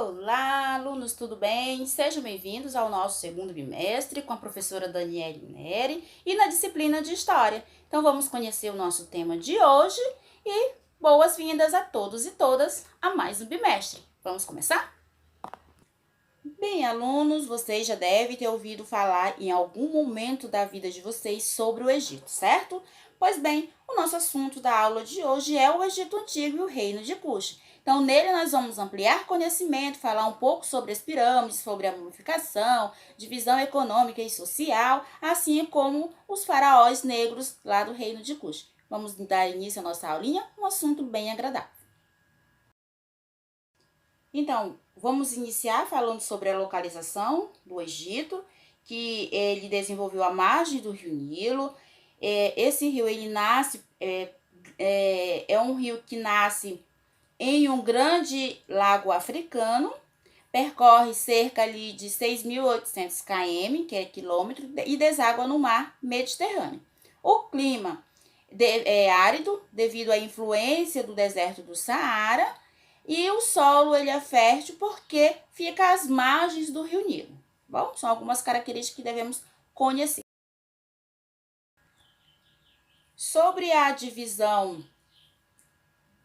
Olá, alunos, tudo bem? Sejam bem-vindos ao nosso segundo bimestre com a professora Daniele Neri e na disciplina de História. Então, vamos conhecer o nosso tema de hoje e boas-vindas a todos e todas a mais um bimestre. Vamos começar? Bem, alunos, vocês já devem ter ouvido falar em algum momento da vida de vocês sobre o Egito, certo? Pois bem, o nosso assunto da aula de hoje é o Egito Antigo e o Reino de Kush. Então, nele nós vamos ampliar conhecimento, falar um pouco sobre as pirâmides, sobre a mumificação, divisão econômica e social, assim como os faraós negros lá do Reino de Kush. Vamos dar início à nossa aulinha, um assunto bem agradável. Então, vamos iniciar falando sobre a localização do Egito, que ele desenvolveu à margem do rio Nilo. Esse rio, ele nasce, é um rio que nasce em um grande lago africano, percorre cerca ali de 6.800 km, que é quilômetro, e deságua no mar Mediterrâneo. O clima é árido devido à influência do deserto do Saara, e o solo ele é fértil porque fica às margens do rio Nilo. Bom, são algumas características que devemos conhecer. Sobre a divisão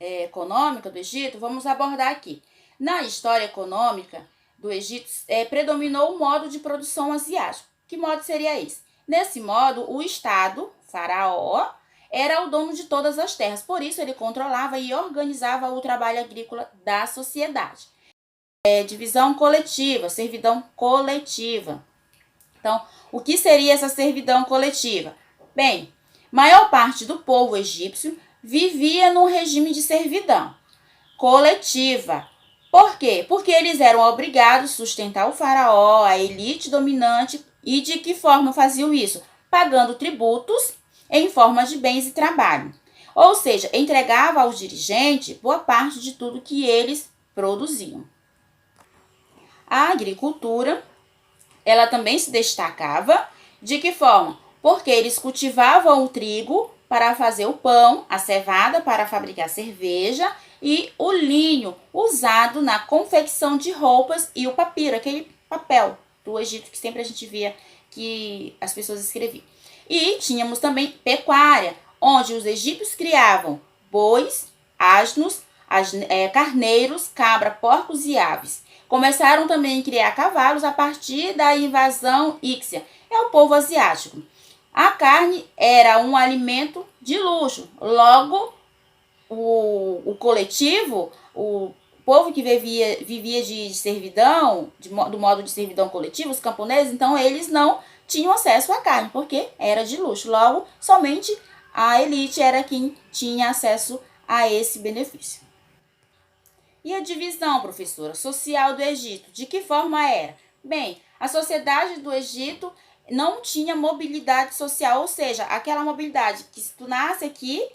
econômica do Egito, vamos abordar aqui. Na história econômica do Egito, predominou o modo de produção asiático. Que modo seria esse? Nesse modo, o Estado, faraó, era o dono de todas as terras, por isso ele controlava e organizava o trabalho agrícola da sociedade. Divisão coletiva, servidão coletiva. Então, o que seria essa servidão coletiva? Bem, maior parte do povo egípcio vivia num regime de servidão coletiva. Por quê? Porque eles eram obrigados a sustentar o faraó, a elite dominante, e de que forma faziam isso? Pagando tributos em forma de bens e trabalho. Ou seja, entregava aos dirigentes boa parte de tudo que eles produziam. A agricultura, ela também se destacava. De que forma? Porque eles cultivavam o trigo para fazer o pão, a cevada para fabricar cerveja e o linho usado na confecção de roupas e o papiro, aquele papel do Egito que sempre a gente via que as pessoas escreviam. E tínhamos também pecuária, onde os egípcios criavam bois, asnos, carneiros, cabra, porcos e aves. Começaram também a criar cavalos a partir da invasão íxia. É o povo asiático. A carne era um alimento de luxo. Logo, o coletivo, o povo que vivia de servidão, do modo de servidão coletiva, os camponeses, então eles não tinham acesso à carne, porque era de luxo. Logo, somente a elite era quem tinha acesso a esse benefício. E a divisão, professora, social do Egito, de que forma era? Bem, a sociedade do Egito não tinha mobilidade social, ou seja, aquela mobilidade que se tu nasce aqui,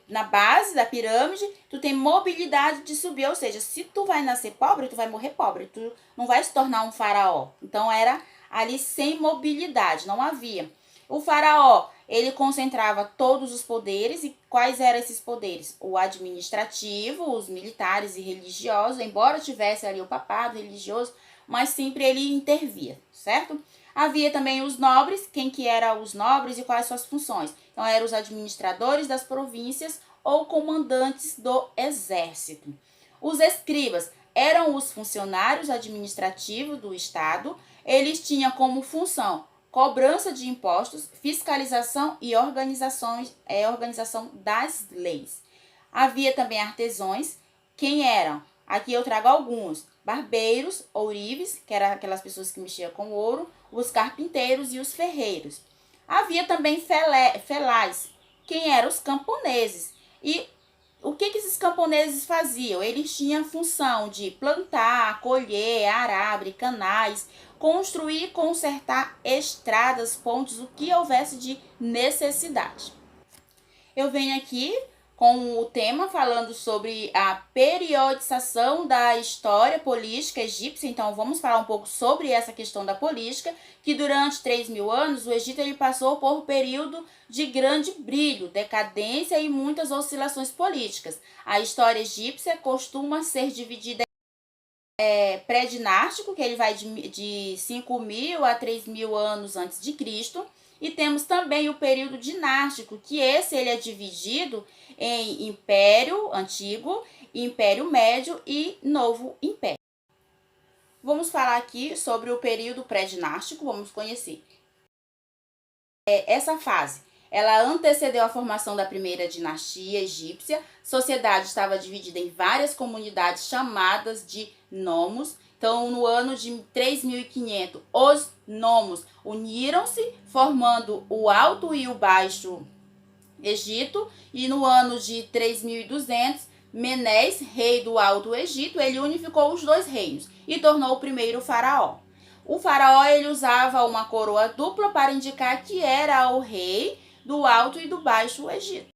na base da pirâmide, tu tem mobilidade de subir, ou seja, se tu vai nascer pobre, tu vai morrer pobre, tu não vai se tornar um faraó. Então, era ali sem mobilidade, não havia. O faraó, ele concentrava todos os poderes. E quais eram esses poderes? O administrativo, os militares e religiosos, embora tivesse ali o papado religioso, mas sempre ele intervia, certo? Havia também os nobres. Quem que eram os nobres e quais suas funções? Então, eram os administradores das províncias ou comandantes do exército. Os escribas eram os funcionários administrativos do Estado. Eles tinham como função cobrança de impostos, fiscalização e organização das leis. Havia também artesãos. Quem eram? Aqui eu trago alguns. Barbeiros, ourives, que eram aquelas pessoas que mexiam com ouro, os carpinteiros e os ferreiros. Havia também felais. Quem eram? Os camponeses. E o que esses camponeses faziam? Eles tinham a função de plantar, colher, arar, abrir canais, construir e consertar estradas, pontes, o que houvesse de necessidade. Eu venho aqui com o tema falando sobre a periodização da história política egípcia. Então, vamos falar um pouco sobre essa questão da política, que durante 3.000 anos o Egito ele passou por um período de grande brilho, decadência e muitas oscilações políticas. A história egípcia costuma ser dividida pré-dinástico, que ele vai de 5.000 a 3.000 anos antes de Cristo. E temos também o período dinástico, que ele é dividido em Império Antigo, Império Médio e Novo Império. Vamos falar aqui sobre o período pré-dinástico, vamos conhecer. Essa fase, ela antecedeu a formação da primeira dinastia egípcia. A sociedade estava dividida em várias comunidades chamadas de nomos. Então, no ano de 3.500, os nomos uniram-se, formando o Alto e o Baixo Egito. E no ano de 3.200, Menés, rei do Alto Egito, ele unificou os dois reinos e tornou o primeiro faraó. O faraó ele usava uma coroa dupla para indicar que era o rei do Alto e do Baixo Egito.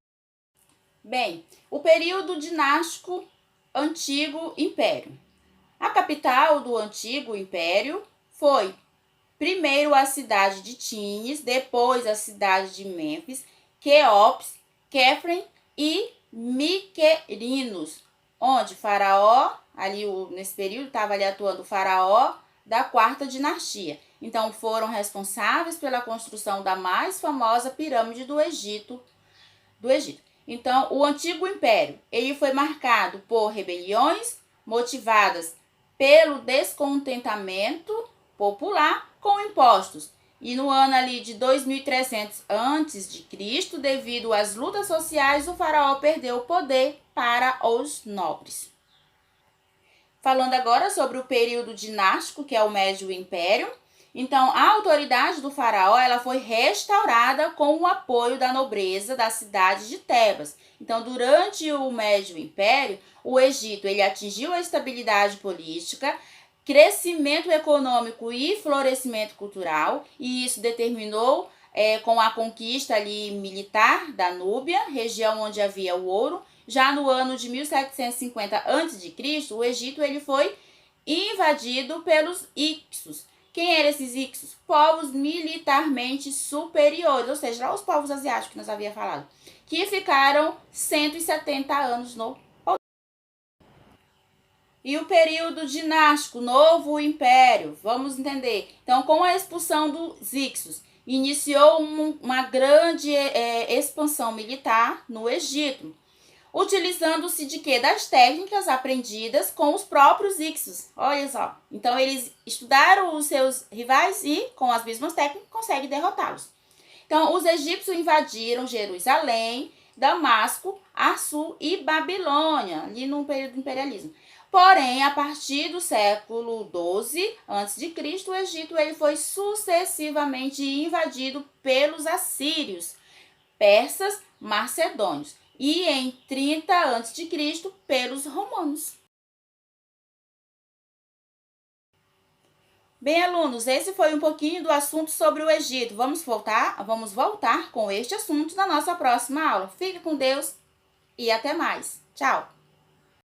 Bem, o período dinástico Antigo Império. A capital do Antigo Império foi primeiro a cidade de Tínis, depois a cidade de Mênfis, Quéops, Quéfren e Miquerinos, onde Faraó, nesse período estava atuando o Faraó da quarta dinastia. Então foram responsáveis pela construção da mais famosa pirâmide do Egito. Então, o Antigo Império, ele foi marcado por rebeliões motivadas pelo descontentamento popular com impostos. E no ano de 2300 a.C., devido às lutas sociais, o faraó perdeu o poder para os nobres. Falando agora sobre o período dinástico, que é o Médio Império. Então, a autoridade do faraó ela foi restaurada com o apoio da nobreza da cidade de Tebas. Então, durante o Médio Império, o Egito ele atingiu a estabilidade política, crescimento econômico e florescimento cultural, e isso determinou com a conquista militar da Núbia, região onde havia o ouro. Já no ano de 1750 a.C., o Egito ele foi invadido pelos Hicsos. Quem eram esses Hicsos? Povos militarmente superiores, ou seja, os povos asiáticos que nós havíamos falado, que ficaram 170 anos no poder. E o período dinástico, Novo Império, vamos entender. Então, com a expulsão dos Hicsos, iniciou uma grande expansão militar no Egito, utilizando-se de quê? Das técnicas aprendidas com os próprios Hicsos. Olha só. Então, eles estudaram os seus rivais e, com as mesmas técnicas, conseguem derrotá-los. Então, os egípcios invadiram Jerusalém, Damasco, Assur e Babilônia, ali no período do imperialismo. Porém, a partir do século XII a.C., o Egito ele foi sucessivamente invadido pelos assírios, persas, macedônios e em 30 a.C. pelos romanos. Bem, alunos, esse foi um pouquinho do assunto sobre o Egito. Vamos voltar com este assunto na nossa próxima aula. Fique com Deus e até mais. Tchau!